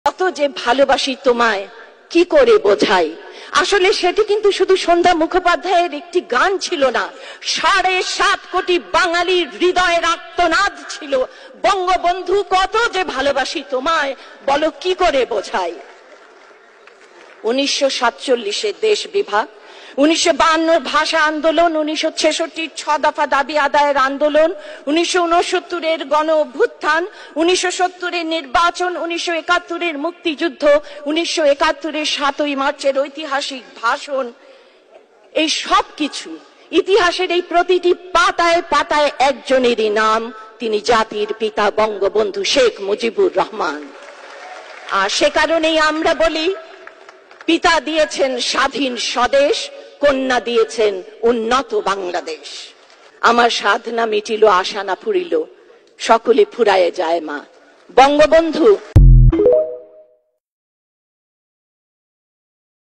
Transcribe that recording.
কত যে ভালোবাসি তোমায় কি করে বোঝাই। আসলে সেটি কিন্তু শুধু সন্ধ্যা মুখোপাধ্যায়ের একটি গান ছিল না, 7.5 কোটি বাঙালির হৃদয়ের আর্তনাদ ছিল। বঙ্গবন্ধু কত যে ভালোবাসি তোমায় বলো কি করে বোঝাই। 1947 দেশ বিভাগ, 1952 ভাষা আন্দোলন, 1966 6 দফা দাবি আদায়ের আন্দোলন, 1969 গণ অভ্যুত্থান, 1970 নির্বাচন, 1971 মুক্তিযুদ্ধ, 1971 7ই মার্চের ঐতিহাসিক ভাষণ, এই সব কিছু ইতিহাসের এই প্রতিটি পাতায় পাতায় একজনেরই নাম, তিনি জাতির পিতা বঙ্গবন্ধু শেখ মুজিবুর রহমান। আর সে কারণেই আমরা বলি, পিতা দিয়েছেন স্বাধীন স্বদেশ, কন্যা দিয়েছেন উন্নত বাংলাদেশ। আমার সাধনা মিটিল, আশা না ফুরিল, সকলে ফুরায়ে যায় মা। বঙ্গবন্ধু